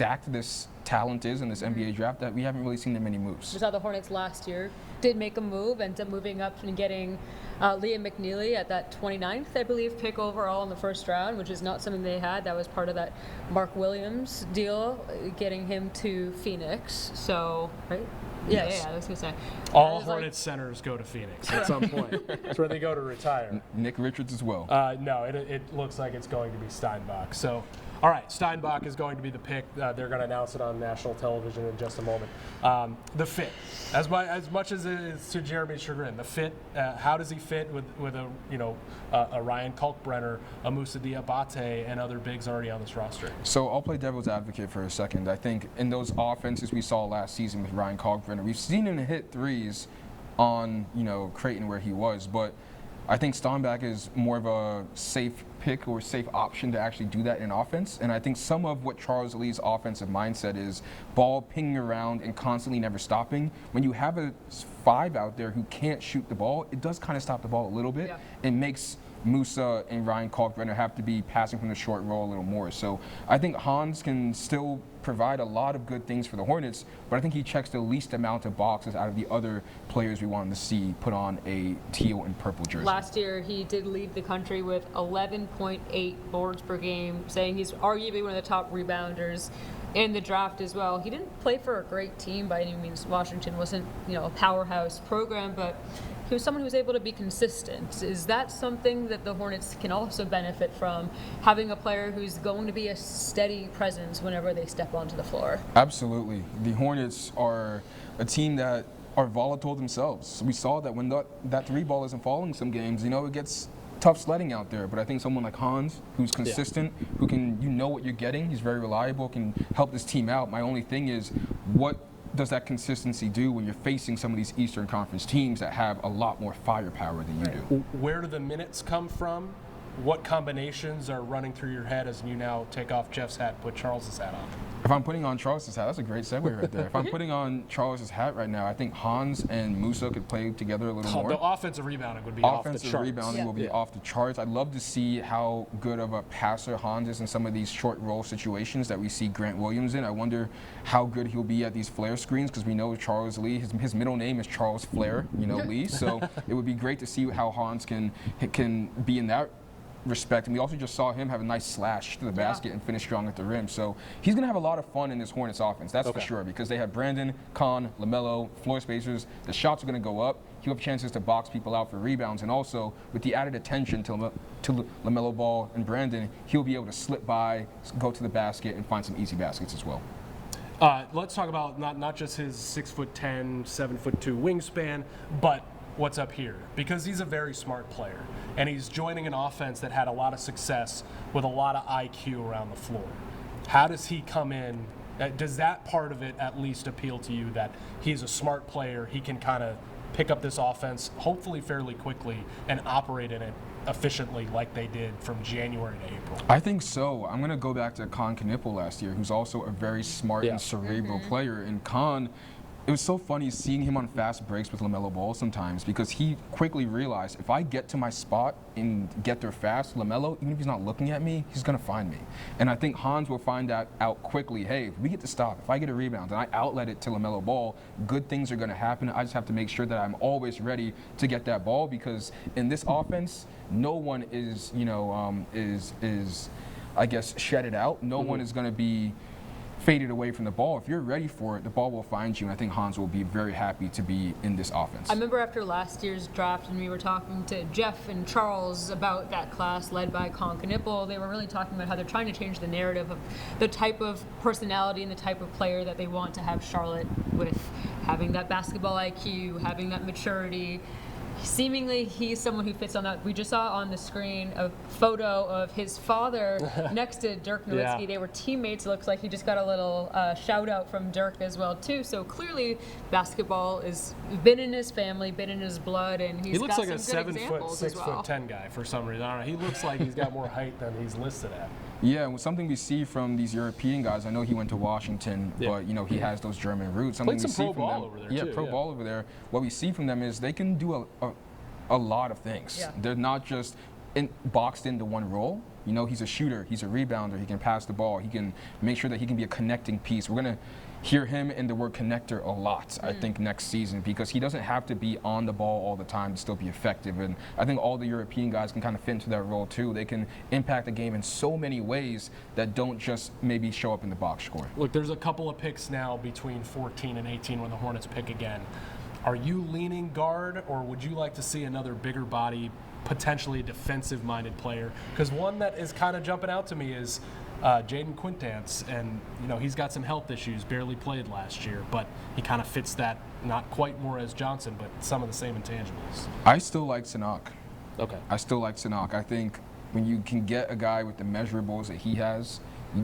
stacked this talent is in this NBA draft that we haven't really seen that many We moves. saw the Hornets last year did make a move, ended up moving up and getting Liam McNeely at that 29th, I believe, pick overall in the first round, which is not something they had. That was part of that Mark Williams deal, getting him to Phoenix. So, right? Yes. Yeah, I was going to say. All Hornets centers go to Phoenix at some point. That's where they go to retire. Nick Richards as well. No, it looks like it's going to be Steinbach. So, all right, Steinbach is going to be the pick. They're going to announce it on national television in just a moment. The fit, as much as it is to Jeremy's chagrin, the fit. How does he fit with a Ryan Kalkbrenner, a Moussa Diabate, and other bigs already on this roster? So I'll play devil's advocate for a second. I think in those offenses we saw last season with Ryan Kalkbrenner, we've seen him hit threes on Creighton where he was, but I think Steinbach is more of a safe pick or safe option to actually do that in offense. And I think some of what Charles Lee's offensive mindset is ball pinging around and constantly never stopping. When you have a 5 out there who can't shoot the ball, it does kind of stop the ball a little bit. Yeah. It makes Moussa and Ryan Kalkbrenner have to be passing from the short roll a little more. So I think Hans can still provide a lot of good things for the Hornets, but I think he checks the least amount of boxes out of the other players we wanted to see put on a teal and purple jersey. Last year, he did lead the country with 11.8 boards per game, saying he's arguably one of the top rebounders in the draft as well. He didn't play for a great team by any means. Washington wasn't, a powerhouse program, but he was someone who was able to be consistent. Is that something that the Hornets can also benefit from, having a player who's going to be a steady presence whenever they step onto the floor? Absolutely. The Hornets are a team that are volatile themselves. We saw that when that 3 ball isn't falling some games, it gets tough sledding out there. But I think someone like Hans, who's consistent, who can, what you're getting, he's very reliable, can help this team out. My only thing is, what does that consistency do when you're facing some of these Eastern Conference teams that have a lot more firepower than you do? Where do the minutes come from? What combinations are running through your head as you now take off Jeff's hat and put Charles's hat on? If I'm putting on Charles's hat, that's a great segue right there. If I'm putting on Charles's hat right now, I think Hans and Moussa could play together a little more. The offensive rebounding would be off the charts. Offensive rebounding will be off the charts. I'd love to see how good of a passer Hans is in some of these short roll situations that we see Grant Williams in. I wonder how good he'll be at these flare screens, because we know Charles Lee, his middle name is Charles Flair, Lee. So it would be great to see how Hans can be in that respect. And we also just saw him have a nice slash to the basket and finish strong at the rim. So he's going to have a lot of fun in this Hornets offense, that's for sure, because they have Brandon, Con, LaMelo, floor spacers. The shots are going to go up. He'll have chances to box people out for rebounds. And also, with the added attention to LaMelo Ball and Brandon, he'll be able to slip by, go to the basket, and find some easy baskets as well. Let's talk about not just his 6'10", 7'2" wingspan, but what's up here, because he's a very smart player, and he's joining an offense that had a lot of success with a lot of IQ around the floor. How does he come in? Does that part of it at least appeal to you, that he's a smart player, he can kind of pick up this offense hopefully fairly quickly and operate in it efficiently like they did from January to April? I think so. I'm going to go back to Con Knipple last year, who's also a very smart and cerebral player. And Con, it was so funny seeing him on fast breaks with LaMelo Ball sometimes, because he quickly realized, if I get to my spot and get there fast, LaMelo, even if he's not looking at me, he's going to find me. And I think Hans will find that out quickly. Hey, if we get to stop, if I get a rebound and I outlet it to LaMelo Ball, good things are going to happen. I just have to make sure that I'm always ready to get that ball, because in this offense, no one is, I guess, shedded out. No one is going to be faded away from the ball. If you're ready for it, the ball will find you, and I think Hans will be very happy to be in this offense. I remember after last year's draft, and we were talking to Jeff and Charles about that class led by Con Knipple, they were really talking about how they're trying to change the narrative of the type of personality and the type of player that they want to have Charlotte with, having that basketball IQ, having that maturity. Seemingly, he's someone who fits on that. We just saw on the screen a photo of his father next to Dirk Nowitzki. They were teammates. It looks like he just got a little shout out from Dirk as well too. So clearly, basketball has been in his family, been in his blood, and he looks got like some a good 7', examples as well. 6'10" guy for some reason. I don't know. He looks like he's got more height than he's listed at. Yeah, and something we see from these European guys, I know he went to Washington, but he has those German roots. Something Played some we see pro from ball them, over there too. pro ball over there. What we see from them is they can do a lot of things. Yeah. They're not just boxed into one role. You know, he's a shooter, he's a rebounder, he can pass the ball, he can make sure that he can be a connecting piece. We're going to hear him in the word connector a lot, I think, next season, because he doesn't have to be on the ball all the time to still be effective. And I think all the European guys can kind of fit into that role too. They can impact the game in so many ways that don't just maybe show up in the box score. Look, there's a couple of picks now between 14 and 18 when the Hornets pick again. Are you leaning guard, or would you like to see another bigger body, potentially defensive-minded player? Because one that is kind of jumping out to me is Jaden Quintance, and he's got some health issues, barely played last year, but he kind of fits that, not quite more as Johnson, but some of the same intangibles. I still like Sanok. Okay. I still like Sanok. I think when you can get a guy with the measurables that he has,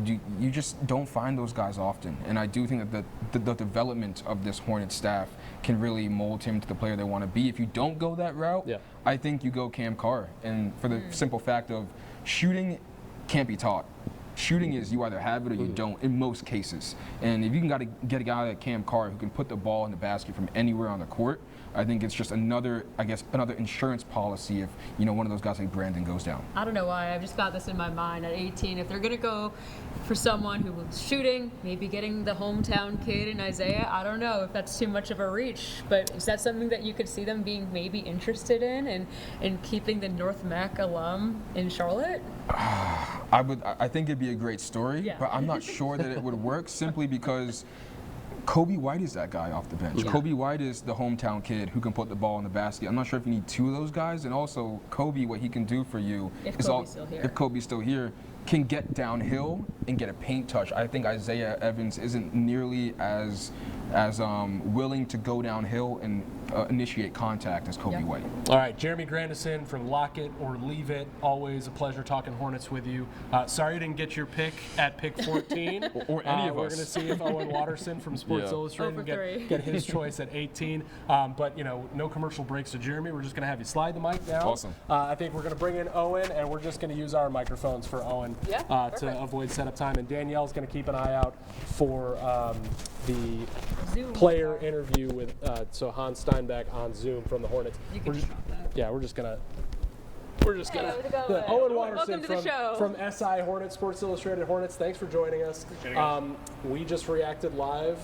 you just don't find those guys often. And I do think that the development of this Hornet staff can really mold him to the player they want to be. If you don't go that route, I think you go Cam Carr. And for the simple fact of shooting can't be taught. Shooting is you either have it or you don't in most cases. And if you can get a guy like Cam Carr who can put the ball in the basket from anywhere on the court, I think it's just another insurance policy if one of those guys like Brandon goes down. I don't know why. I've just got this in my mind at 18. If they're going to go for someone who was shooting, maybe getting the hometown kid in Isaiah, I don't know if that's too much of a reach. But is that something that you could see them being maybe interested in and keeping the North Mac alum in Charlotte? I think it'd be a great story, but I'm not sure that it would work simply because Kobe White is that guy off the bench. Kobe White is the hometown kid who can put the ball in the basket. I'm not sure if you need two of those guys. And also, Kobe, what he can do for you if Kobe's still here, can get downhill and get a paint touch. I think Isaiah Evans isn't nearly as willing to go downhill and initiate contact as Kobe White. All right, Jeremy Grandison from Lock It or Leave It. Always a pleasure talking Hornets with you. Sorry you didn't get your pick at pick 14. or any of We're us. going to see if Owen Watterson from Sports Illustrated get his choice at 18. But, no commercial breaks to Jeremy. We're just going to have you slide the mic down. Awesome. I think we're going to bring in Owen, and we're just going to use our microphones for Owen to avoid setup time. And Danielle's going to keep an eye out for the Zoom player interview with Hannes Steinbach on Zoom from the Hornets. You can drop that. Yeah, we're just gonna. Owen Watterson from SI Hornets, Sports Illustrated Hornets. Thanks for joining us. We just reacted live.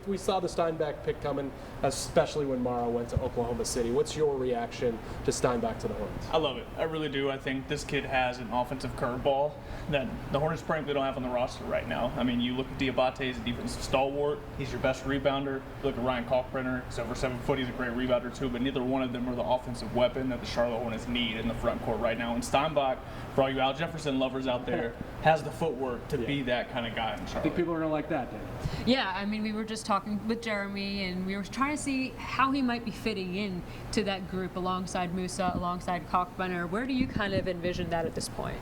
We saw the Steinbach pick coming, especially when Mara went to Oklahoma City. What's your reaction to Steinbach to the Hornets? I love it. I really do. I think this kid has an offensive curveball that the Hornets frankly don't have on the roster right now. I mean, you look at Diabate, he's a defensive stalwart. He's your best rebounder. You look at Ryan Kalkbrenner, he's over 7 foot. He's a great rebounder too, but neither one of them are the offensive weapon that the Charlotte Hornets need in the front court right now. And Steinbach, for all you Al Jefferson lovers out there, has the footwork to be that kind of guy in Charlotte. I think people are going to like that, Dan. Yeah, I mean, we were just talking with Jeremy, and we were trying to see how he might be fitting in to that group alongside Musa, alongside Kalkbrenner. Where do you kind of envision that at this point?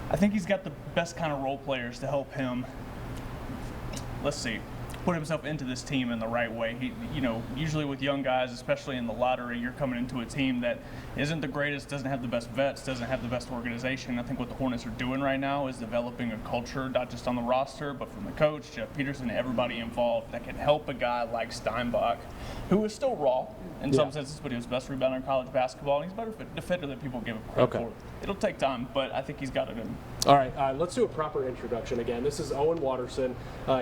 I think he's got the best kind of role players to help him, put himself into this team in the right way. He, usually with young guys, especially in the lottery, you're coming into a team that isn't the greatest, doesn't have the best vets, doesn't have the best organization. I think what the Hornets are doing right now is developing a culture, not just on the roster, but from the coach, Jeff Peterson, everybody involved, that can help a guy like Steinbach, who is still raw in some senses, but he was the best rebounder in college basketball, and he's a better defender than people give him credit for. It'll take time, but I think he's got it in. All right, let's do a proper introduction again. This is Owen Watterson.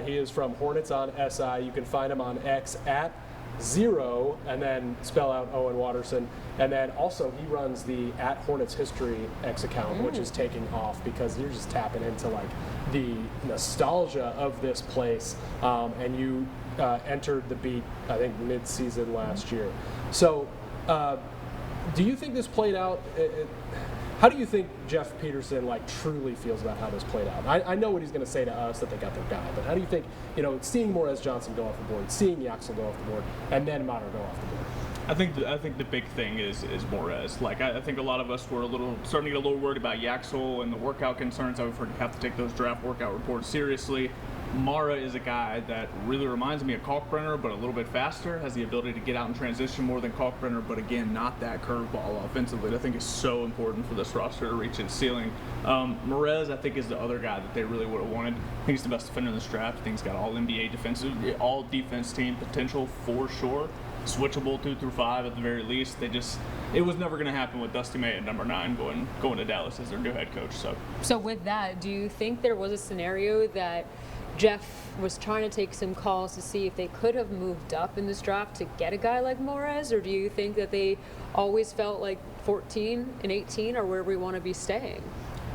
He is from Hornets on SI. You can find him on X at 0, and then spell out Owen Watterson. And then also he runs the at Hornets History X account, which is taking off because you're just tapping into like the nostalgia of this place. And you entered the beat, I think, mid-season last year. So do you think this played out? How do you think Jeff Peterson truly feels about how this played out? I know what he's going to say to us, that they got their guy, but how do you think, seeing Morez Johnson go off the board, seeing Yaxel go off the board, and then Mater go off the board? I think the big thing is Morez. I think a lot of us were starting to get a little worried about Yaxel and the workout concerns. I would have to take those draft workout reports seriously. Mara is a guy that really reminds me of Kalkbrenner, but a little bit faster, has the ability to get out and transition more than Kalkbrenner, but again, not that curveball offensively. I think is so important for this roster to reach its ceiling. Morez, I think, is the other guy that they really would have wanted. I think he's the best defender in this draft. I think he's got all NBA defense team potential for sure. switchable 2 through 5 at the very least. It was never going to happen with Dusty May at number 9 going to Dallas as their new head coach. So with that, do you think there was a scenario that Jeff was trying to take some calls to see if they could have moved up in this draft to get a guy like Morez, or do you think that they always felt like 14 and 18 are where we want to be staying?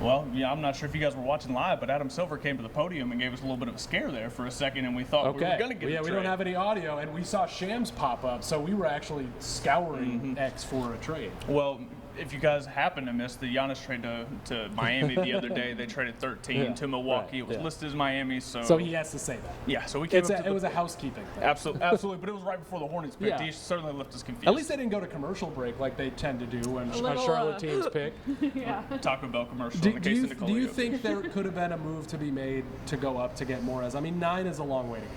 Well, yeah, I'm not sure if you guys were watching live, but Adam Silver came to the podium and gave us a little bit of a scare there for a second, and we thought we were going to get a trade. We don't have any audio, and we saw Shams pop up, so we were actually scouring X for a trade. Well, if you guys happen to miss the Giannis trade to Miami the other day, they traded 13 to Milwaukee. It was listed as Miami, so he has to say that. Yeah, so we came it was a housekeeping thing. Absolutely, but it was right before the Hornets picked. Yeah. He certainly left us confused. At least they didn't go to commercial break like they tend to do when Charlotte teams pick. Yeah. Taco Bell commercial. Do in the case of Nicola you Jokic. think there could have been a move to be made to go up to get Morez? I mean, 9 is a long way to go.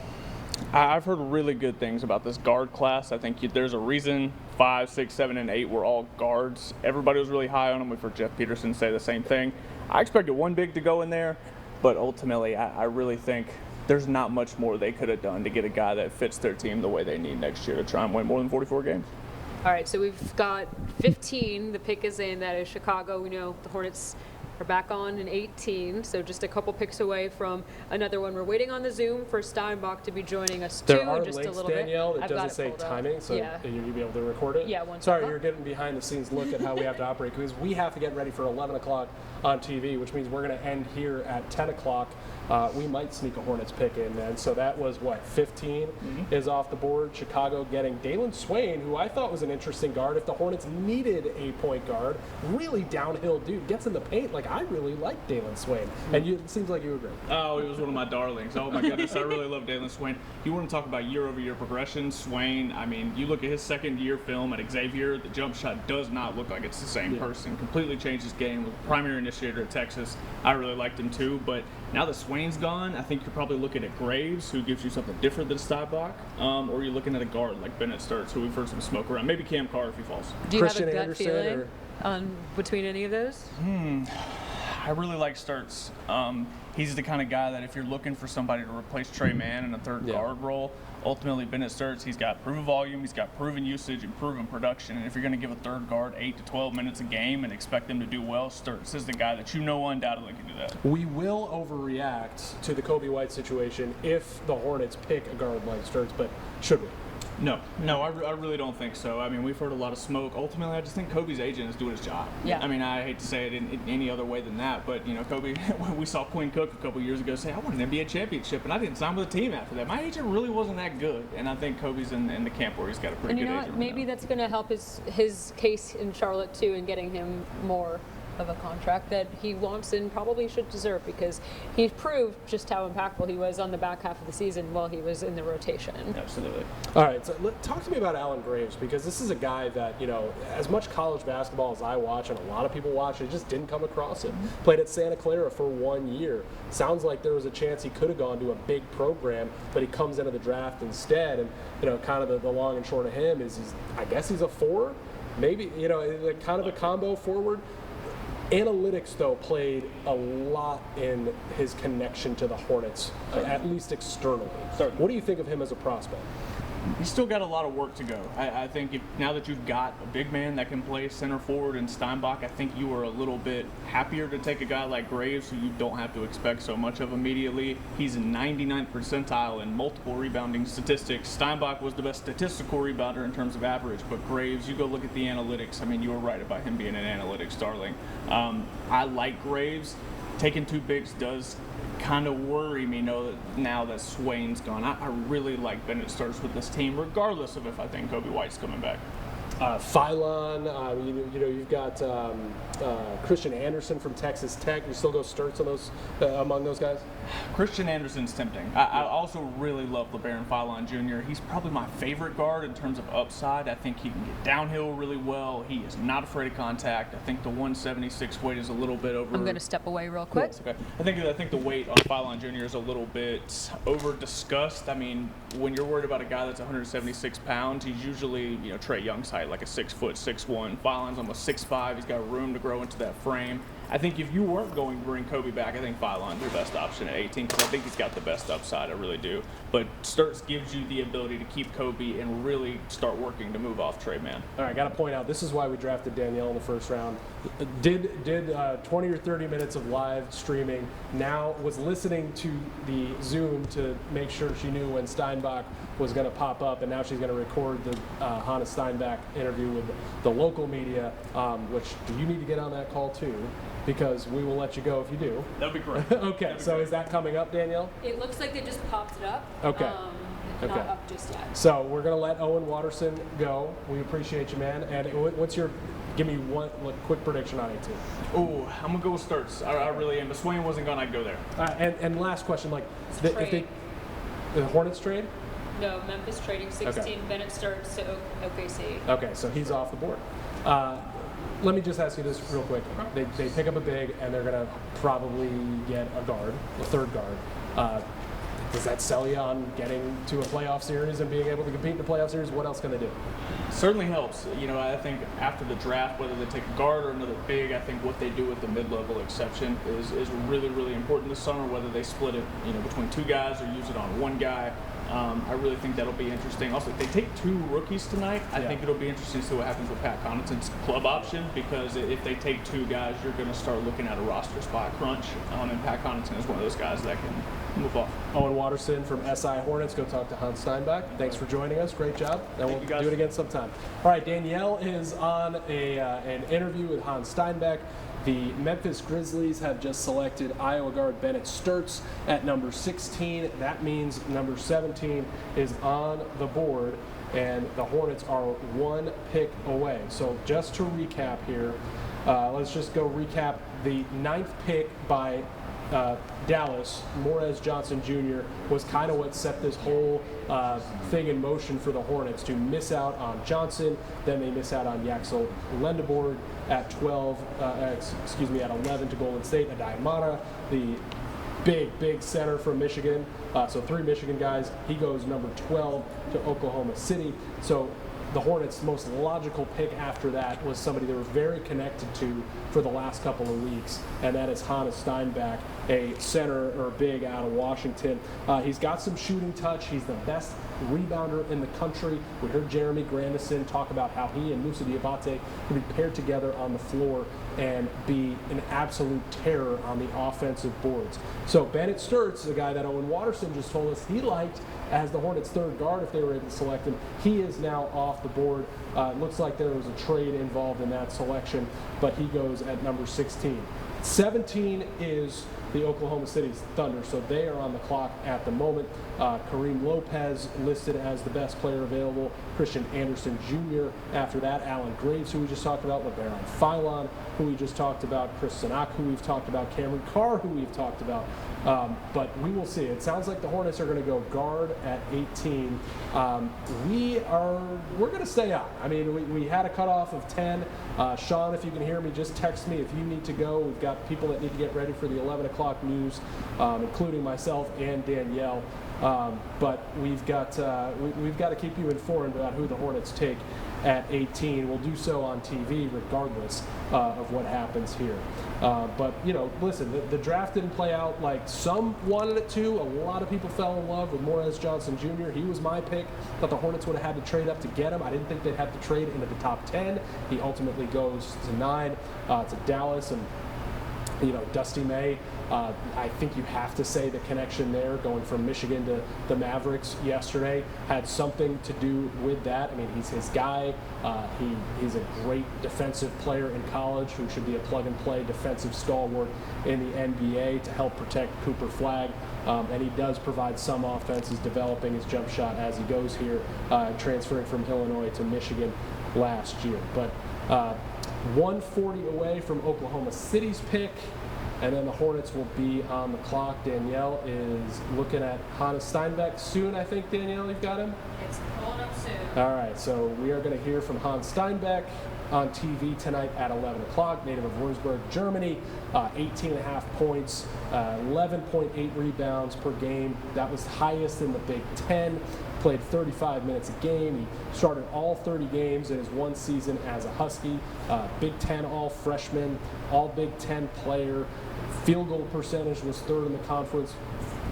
I've heard really good things about this guard class. I think there's a reason 5, 6, 7, and 8 were all guards. Everybody was really high on them. We've heard Jeff Peterson say the same thing. I expected one big to go in there, but ultimately I really think there's not much more they could have done to get a guy that fits their team the way they need next year to try and win more than 44 games. All right, so we've got 15. The pick is in. That is Chicago. We know the Hornets are back on in 18, so just a couple picks away from another one. We're waiting on the Zoom for Steinbach to be joining us too. There are just links, a little Danielle, bit. that doesn't say timing, so you'll be able to record it. Yeah, Sorry, you're getting behind the scenes look at how we have to operate, because we have to get ready for 11 o'clock on TV, which means we're going to end here at 10 o'clock. We might sneak a Hornets pick in then. So that was, 15 is off the board. Chicago getting Dalen Swain, who I thought was an interesting guard. If the Hornets needed a point guard, really downhill dude, gets in the paint. Like, I really like Dalen Swain. And it seems like you agree. Oh, he was one of my darlings. Oh, my goodness. I really love Dalen Swain. You want to talk about year-over-year progression? Swain, I mean, you look at his second-year film at Xavier, the jump shot does not look like it's the same person. Completely changed his game. Was the primary initiator at Texas. I really liked him, too. But now that Swain's gone, I think you're probably looking at Graves, who gives you something different than Steinbach, or you're looking at a guard like Bennett Sturts, who we've heard some smoke around. Maybe Cam Carr if he falls. Do you Christian have a gut Anderson feeling on between any of those? I really like Sturts. He's the kind of guy that if you're looking for somebody to replace Trey Mann in a third guard role, ultimately Bennett Sturts, he's got proven volume, he's got proven usage and proven production. And if you're going to give a third guard 8 to 12 minutes a game and expect them to do well, Sturts is the guy that undoubtedly can do that. We will overreact to the Kobe White situation if the Hornets pick a guard like Sturts, but should we? No, I really don't think so. I mean, we've heard a lot of smoke. Ultimately, I just think Kobe's agent is doing his job. Yeah. I mean, I hate to say it in any other way than that, but, Kobe, we saw Quinn Cook a couple years ago say, I want an NBA championship, and I didn't sign with a team after that. My agent really wasn't that good, and I think Kobe's in the camp where he's got a pretty good agent. And maybe that's going to help his case in Charlotte, too, in getting him more of a contract that he wants and probably should deserve, because he proved just how impactful he was on the back half of the season while he was in the rotation. Absolutely. All right, so talk to me about Allen Graves, because this is a guy that, as much college basketball as I watch and a lot of people watch, it just didn't come across him. Played at Santa Clara for 1 year. Sounds like there was a chance he could have gone to a big program, but he comes into the draft instead. And, kind of the long and short of him is I guess he's a 4, maybe, kind of a combo forward. Analytics, though, played a lot in his connection to the Hornets, at least externally. What do you think of him as a prospect? He's still got a lot of work to go. I think now that you've got a big man that can play center forward in Steinbach, I think you are a little bit happier to take a guy like Graves, who you don't have to expect so much of immediately. He's in 99th percentile in multiple rebounding statistics. Steinbach was the best statistical rebounder in terms of average, but Graves, you go look at the analytics. I mean, you were right about him being an analytics darling. I like Graves. Taking 2 bigs does kind of worry me now that Swain's gone. I really like Bennett Sturts with this team, regardless of if I think Kobe White's coming back. Phylon, you've got Christian Anderson from Texas Tech. You still go Sturts on those among those guys? Christian Anderson's tempting. I also really love LeBaron Phylon Jr. He's probably my favorite guard in terms of upside. I think he can get downhill really well. He is not afraid of contact. I think the 176 weight is a little bit over. I'm going to step away real quick. Okay. I think the weight on Phylon Jr. is a little bit over-discussed. I mean, when you're worried about a guy that's 176 pounds, he's usually, Trae Young's height, like a 6'6", 6'1". Phylon's almost 6'5". He's got room to grow into that frame. I think if you weren't going to bring Kobe back, I think Philon's your best option at 18 because I think he's got the best upside. I really do. But Sturts gives you the ability to keep Kobe and really start working to move off Trey Man. All right, got to point out, this is why we drafted Danielle in the first round. Did 20 or 30 minutes of live streaming. Now was listening to the Zoom to make sure she knew when Steinbach was going to pop up, and now she's going to record the Hannes Steinbach interview with the local media, which you need to get on that call too, because we will let you go if you do. That'd be great. Okay, so is that coming up, Danielle? It looks like they just popped it up. Okay. Not Okay. up just yet. So we're going to let Owen Watterson go. We appreciate you, man. And what's your, give me one quick prediction on 18. Oh, I'm going to go with Sturts. I really am. If Swain wasn't gone, I'd go there. And last question, like, Trade. if they, the Hornets trade? No, Memphis trading 16. Bennett starts to OKC. Okay, so he's off the board. Let me just ask you this real quick. They pick up a big, and they're going to probably get a guard, a third guard. Does that sell you on getting to a playoff series and being able to compete in the playoff series? What else can they do? Certainly helps. You know, I think after the draft, whether they take a guard or another big, I think what they do with the mid-level exception is really, really important this summer, whether they split it, you know, between two guys or use it on one guy. I really think that'll be interesting. Also, if they take two rookies tonight, I think it'll be interesting to see what happens with Pat Connaughton's club option, because if they take two guys, you're going to start looking at a roster spot crunch, and Pat Connaughton is one of those guys that can move off. Owen Watterson from SI Hornets. Go talk to Hannes Steinbach. Thanks for joining us. Great job. And we'll do it again sometime. All right, Danielle is on an interview with Hannes Steinbach. The Memphis Grizzlies have just selected Iowa guard Bennett Sturts at number 16. That means number 17 is on the board, and the Hornets are one pick away. So just to recap here, let's just go recap the 9th pick by Dallas. Morez Johnson Jr. was kind of what set this whole thing in motion for the Hornets to miss out on Johnson. Then they miss out on Yaxel Lendeborg at 12, at 11 to Golden State. Adayamana, the big center from Michigan. So 3 Michigan guys. He goes number 12 to Oklahoma City. So the Hornets' most logical pick after that was somebody they were very connected to for the last couple of weeks, and that is Hannes Steinbach, a center or big out of Washington. He's got some shooting touch. He's the best rebounder in the country. We heard Jeremy Grandison talk about how he and Moussa Diabate can be paired together on the floor and be an absolute terror on the offensive boards. So Bennett Sturts, the guy that Owen Watterson just told us he liked as the Hornets' third guard if they were able to select him, he is now off the board. Looks like there was a trade involved in that selection, but he goes at number 16. 17 is the Oklahoma City Thunder, so they are on the clock at the moment. Kareem Lopez listed as the best player available. Christian Anderson Jr. after that. Alan Graves, who we just talked about. LeBaron Philon, who we just talked about. Chris Sanak, who we've talked about. Cameron Carr, who we've talked about. But we will see. It sounds like the Hornets are going to go guard at 18. We're going to stay on. I mean, we had a cutoff of 10. Sean, if you can hear me, just text me if you need to go. We've got people that need to get ready for the 11 o'clock news, including myself and Danielle. But we've got to keep you informed about who the Hornets take at 18. We'll do so on TV regardless of what happens here. But, you know, listen, the draft didn't play out like some wanted it to. A lot of people fell in love with Morez Johnson Jr. He was my pick. Thought the Hornets would have had to trade up to get him. I didn't think they'd have to trade into the top 10. He ultimately goes to 9 to Dallas, and, you know, Dusty May. I think you have to say the connection there, going from Michigan to the Mavericks yesterday, had something to do with that. I mean, he's his guy. He's a great defensive player in college who should be a plug-and-play defensive stalwart in the NBA to help protect Cooper Flagg. And he does provide some offense. He's developing his jump shot as he goes here, transferring from Illinois to Michigan last year. But 140 away from Oklahoma City's pick. And then the Hornets will be on the clock. Danielle is looking at Hannes Steinbach soon, I think. Danielle, you've got him? It's pulling up soon. All right, so we are going to hear from Hannes Steinbach on TV tonight at 11 o'clock. Native of Würzburg, Germany, 18.5 points, 11.8 rebounds per game. That was highest in the Big Ten. Played 35 minutes a game. He started all 30 games in his one season as a Husky. Big Ten all-freshman, all-Big Ten player. Field goal percentage was third in the conference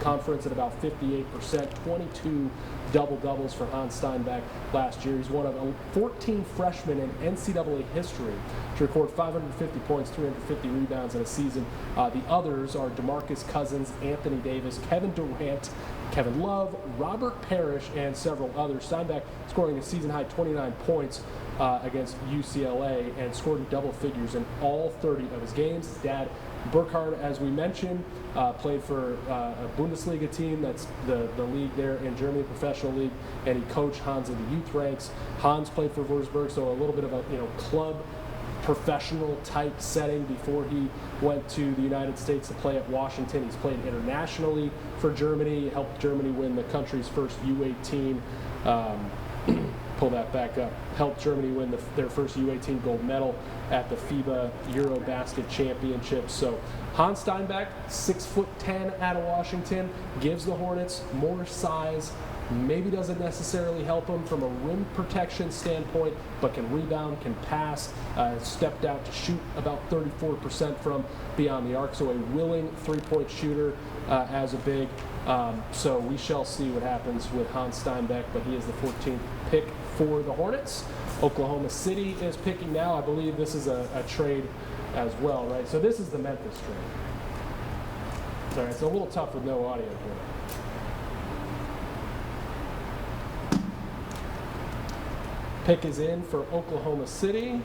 at about 58%. 22 double-doubles for Hannes Steinbach last year. He's one of 14 freshmen in NCAA history to record 550 points, 350 rebounds in a season. The others are DeMarcus Cousins, Anthony Davis, Kevin Durant, Kevin Love, Robert Parrish, and several others. Steinbach scoring a season-high 29 points against UCLA and scored in double figures in all 30 of his games. His dad, Burkhard, as we mentioned, played for a Bundesliga team, that's the league there in Germany, professional league, and he coached Hans in the youth ranks. Hans played for Würzburg, so a little bit of a club professional type setting before he went to the United States to play at Washington. He's played internationally for Germany, helped Germany win the country's first U18. Pull that back up. Helped Germany win their first U18 gold medal at the FIBA Eurobasket Championships. So Hannes Steinbach, 6'10" out of Washington, gives the Hornets more size. Maybe doesn't necessarily help them from a rim protection standpoint, but can rebound, can pass, stepped out to shoot about 34% from beyond the arc, so a willing three-point shooter as a big. So we shall see what happens with Hannes Steinbach, but he is the 14th pick for the Hornets. Oklahoma City is picking now. I believe this is a trade as well, right? So this is the Memphis trade. Sorry, it's a little tough with no audio here. Pick is in for Oklahoma City,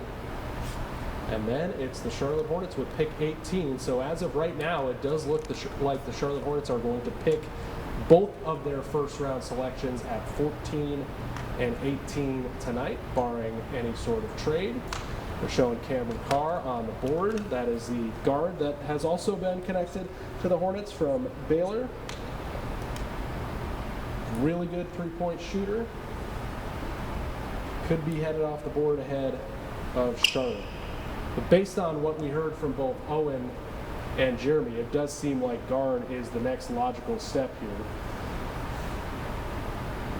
and then it's the Charlotte Hornets with pick 18. So as of right now, it does look like the Charlotte Hornets are going to pick both of their first-round selections at 14 and 18 tonight, barring any sort of trade. They're showing Cameron Carr on the board. That is the guard that has also been connected to the Hornets from Baylor. Really good three-point shooter. Could be headed off the board ahead of Charlotte. But based on what we heard from both Owen and Jeremy, it does seem like guard is the next logical step here.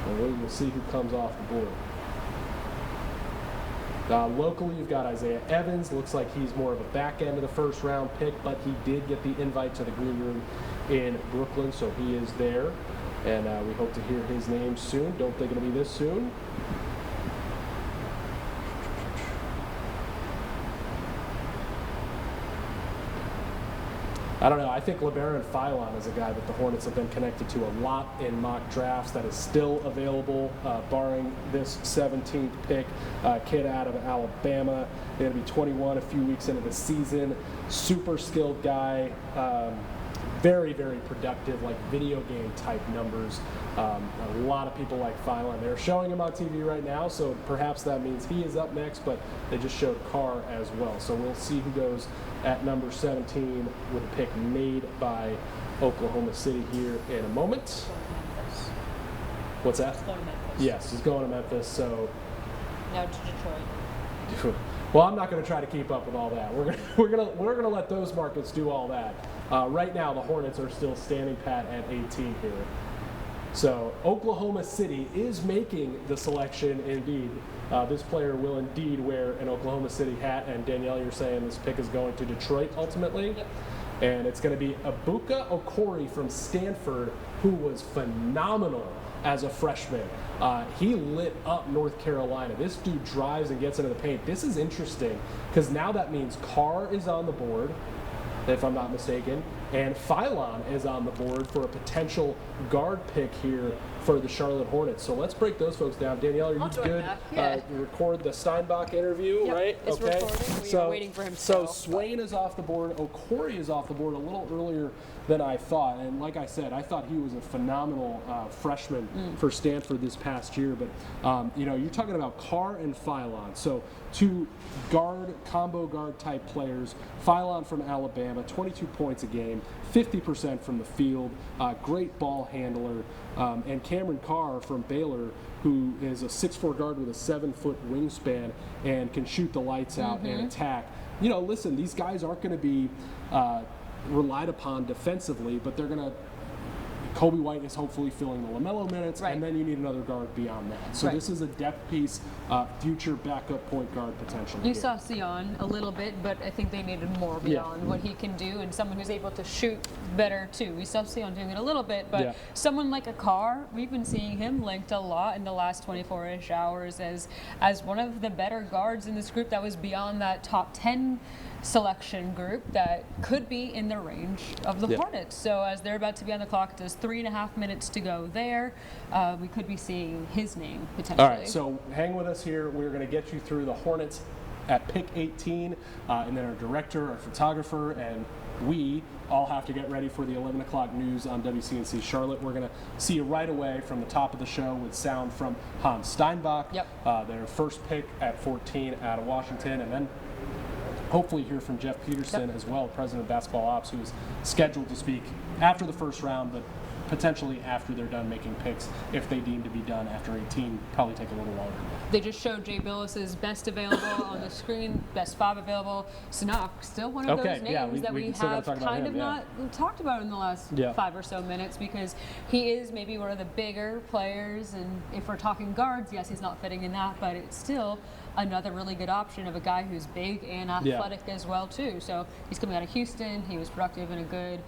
And we will see who comes off the board. Locally, you've got Isaiah Evans. Looks like he's more of a back end of the first round pick, but he did get the invite to the green room in Brooklyn, so he is there. And we hope to hear his name soon. Don't think it'll be this soon. I don't know. I think LeBaron Philon is a guy that the Hornets have been connected to a lot in mock drafts that is still available, barring this 17th pick. Kid out of Alabama. Going to be 21 a few weeks into the season. Super skilled guy. Very, very productive, like video game type numbers. A lot of people like Philon. They're showing him on TV right now, so perhaps that means he is up next, but they just showed Carr as well. So we'll see who goes at number 17 with a pick made by Oklahoma City here in a moment. What's that? He's going to Memphis. Yes, he's going to Memphis, so. Now to Detroit. Well, I'm not going to try to keep up with all that. We're gonna let those markets do all that. Right now, the Hornets are still standing pat at 18 here. So Oklahoma City is making the selection indeed. This player will indeed wear an Oklahoma City hat, and Danielle, you're saying this pick is going to Detroit ultimately? Yep. And it's going to be Ibuka Okori from Stanford, who was phenomenal as a freshman. He lit up North Carolina. This dude drives and gets into the paint. This is interesting because now that means Carr is on the board, if I'm not mistaken, and Philon is on the board for a potential guard pick here for the Charlotte Hornets. So let's break those folks down. Danielle, are you good? Yeah. Record the Steinbach interview, Yep, right? it's recording. We are waiting for him So still. Swain is off the board. Okori is off the board a little earlier than I thought. And like I said, I thought he was a phenomenal freshman for Stanford this past year. But, you're talking about Carr and Philon. So two combo guard type players. Philon from Alabama, 22 points a game. game, 50% from the field, great ball handler, and Cameron Carr from Baylor, who is a 6'4" guard with a 7-foot wingspan and can shoot the lights out and attack. You know, listen, these guys aren't going to be relied upon defensively, but they're going to. Kobe White is hopefully filling the LaMelo minutes, and then you need another guard beyond that. So this is a depth piece, future backup point guard potential. You saw Sion a little bit, but I think they needed more beyond what he can do, and someone who's able to shoot better too. We saw Sion doing it a little bit, but someone like a Carr, we've been seeing him linked a lot in the last 24-ish hours as one of the better guards in this group that was beyond that top 10 selection group that could be in the range of the Hornets. So as they're about to be on the clock, there's 3.5 minutes to go there. We could be seeing his name potentially. All right, so hang with us here. We're going to get you through the Hornets at pick 18, and then our director, our photographer, and we all have to get ready for the 11 o'clock news on WCNC Charlotte. We're going to see you right away from the top of the show with sound from Hannes Steinbach, their first pick at 14 out of Washington, and then hopefully hear from Jeff Peterson as well, president of basketball ops, who is scheduled to speak after the first round, but potentially after they're done making picks, if they deem to be done after 18, probably take a little longer. They just showed Jay Billis's best available on the screen, best 5 available. Sanok, still one of those names that we have kind of not talked about in the last 5 or so minutes, because he is maybe one of the bigger players, and if we're talking guards, yes, he's not fitting in that, but it's still another really good option of a guy who's big and athletic as well too. So he's coming out of Houston. He was productive in a good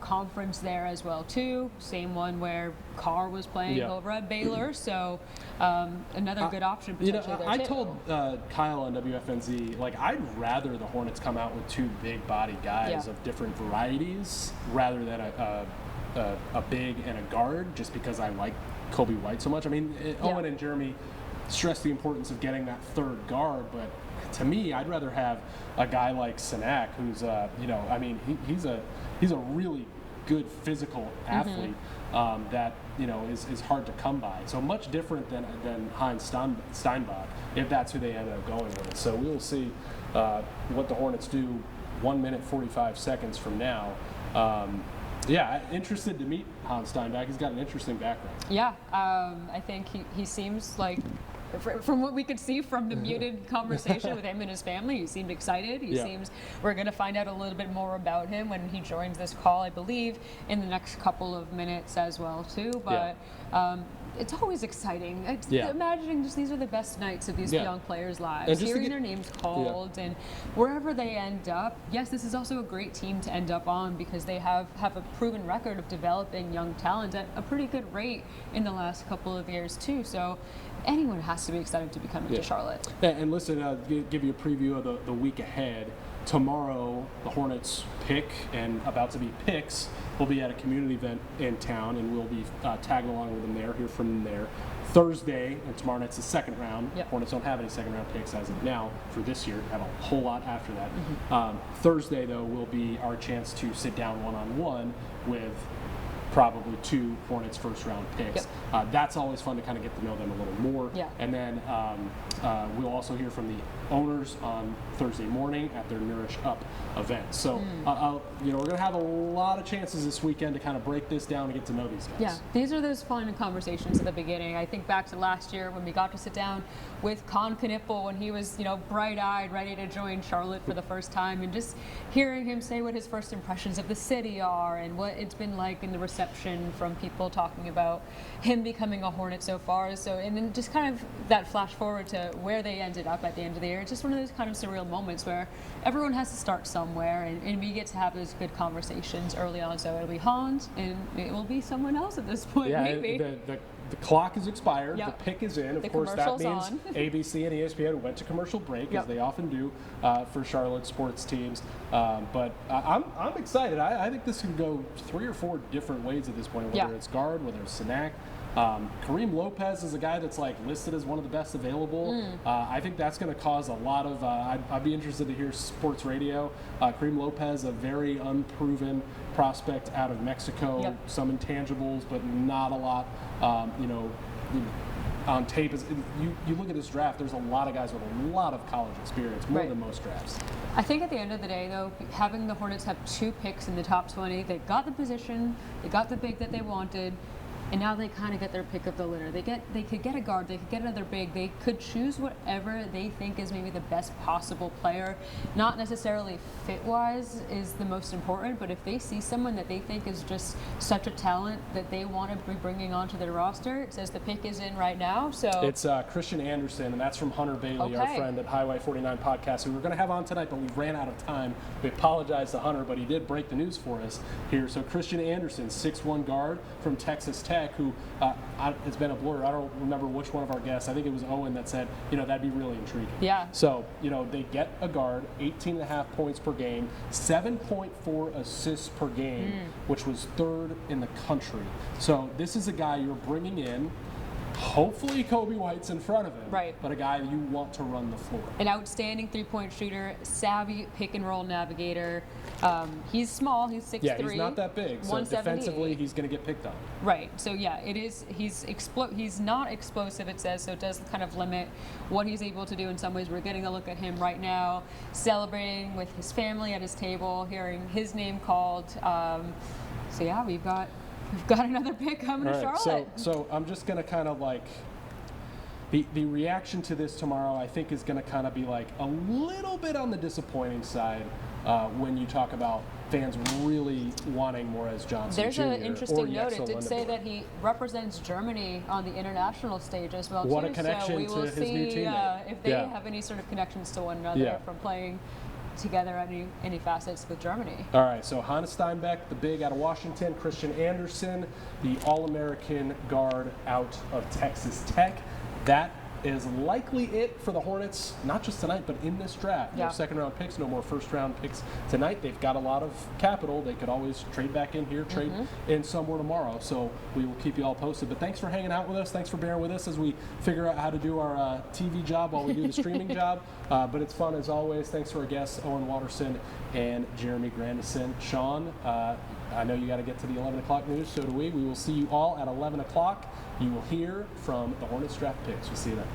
conference there as well too. Same one where Carr was playing over at Baylor. So another good option potentially there I too. told Kyle on WFNZ, like, I'd rather the Hornets come out with 2 big body guys of different varieties rather than a big and a guard, just because I like Kobe White so much. I mean, Owen and Jeremy stress the importance of getting that third guard, but to me, I'd rather have a guy like Sanak, who's I mean, he's a really good physical athlete that is hard to come by. So much different than Hannes Steinbach, if that's who they end up going with. So we will see what the Hornets do 1 minute 45 seconds from now. Interested to meet Hannes Steinbach. He's got an interesting background. Yeah, I think he seems like, from what we could see from the muted conversation with him and his family, he seemed excited. He seems, we're going to find out a little bit more about him when he joins this call, I believe, in the next couple of minutes as well, too. But it's always exciting. Imagining just these are the best nights of these young players' lives, hearing their names called, and wherever they end up. Yes, this is also a great team to end up on, because they have a proven record of developing young talent at a pretty good rate in the last couple of years too. So anyone has to be excited to be coming to Charlotte. And listen, give you a preview of the week ahead. Tomorrow, the Hornets pick and about to be picks will be at a community event in town, and we'll be tagging along with them there, hear from them there. Thursday, and tomorrow night's the second round. Hornets don't have any second round picks as of now for this year. Have a whole lot after that. Thursday, though, will be our chance to sit down one-on-one with probably 2 Hornets first round picks. That's always fun to kind of get to know them a little more. And then we'll also hear from the owners on Thursday morning at their Nourish Up event. So we're going to have a lot of chances this weekend to kind of break this down and get to know these guys. Yeah, these are those fun conversations at the beginning. I think back to last year when we got to sit down with Con Knipple when he was, bright-eyed, ready to join Charlotte for the first time, and just hearing him say what his first impressions of the city are and what it's been like in the reception from people talking about him becoming a Hornet so far. So, and then just kind of that flash forward to where they ended up at the end of the year. It's just one of those kind of surreal moments where everyone has to start somewhere, and we get to have those good conversations early on. So it'll be Hans, and it will be someone else at this point, maybe. The clock is expired. The pick is in. Of course, that means ABC and ESPN went to commercial break, as they often do for Charlotte sports teams. But I'm excited. I think this can go 3 or 4 different ways at this point, whether it's guard, whether it's Sanak. Kareem Lopez is a guy that's listed as one of the best available. I think that's going to cause a lot of. I'd be interested to hear sports radio. Kareem Lopez, a very unproven prospect out of Mexico. Some intangibles, but not a lot. on tape is you look at this draft. There's a lot of guys with a lot of college experience, more Right. than most drafts. I think at the end of the day, though, having the Hornets have 2 picks in the top 20, they got the position, they got the big that they wanted, and now they kind of get their pick of the litter. They could get a guard, they could get another big, they could choose whatever they think is maybe the best possible player. Not necessarily fit-wise is the most important, but if they see someone that they think is just such a talent that they want to be bringing onto their roster, it says the pick is in right now. So It's Christian Anderson, and that's from Hunter Bailey, our Okay. friend at Highway 49 Podcast, who we were going to have on tonight, but we ran out of time. We apologize to Hunter, but he did break the news for us here. So Christian Anderson, 6'1" guard from Texas Tech, who it's been a blur. I don't remember which one of our guests. I think it was Owen that said, that'd be really intriguing. Yeah. So, they get a guard, 18.5 points per game, 7.4 assists per game, which was 3rd in the country. So this is a guy you're bringing in. Hopefully Kobe White's in front of him, Right. but a guy you want to run the floor. an outstanding 3-point shooter, savvy pick and roll navigator. He's small. He's 6'3". Yeah, he's not that big, so 178. defensively he's going to get picked on. Right. So yeah, it is. He's not explosive. It says so. It does kind of limit what he's able to do in some ways. We're getting a look at him right now, celebrating with his family at his table, hearing his name called. So yeah, we've got another pick coming All to right, Charlotte. so I'm just going to kind of like the reaction to this tomorrow, I think, is going to kind of be like a little bit on the disappointing side when you talk about fans really wanting Morez Johnson There's Jr. an or interesting note. It Yexel did say Lindeborg. that he represents Germany on the international stage as well. What too. a connection so we to will his see new teammate. if they Yeah. have any sort of connections to one another Yeah. from playing together any facets with Germany. All right, so Hannes Steinbach, the big out of Washington, Christian Anderson, the All-American guard out of Texas Tech. That is likely it for the Hornets, not just tonight, but in this draft. No Yeah. second-round picks, no more first-round picks tonight. They've got a lot of capital. They could always trade back in here, trade in somewhere tomorrow. So we will keep you all posted. But thanks for hanging out with us. Thanks for bearing with us as we figure out how to do our TV job while we do the streaming job. But it's fun as always. Thanks to our guests, Owen Watterson and Jeremy Grandison. Sean, I know you got to get to the 11 o'clock news, so do we. We will see you all at 11 o'clock. You will hear from the Hornets draft picks. We'll see you then.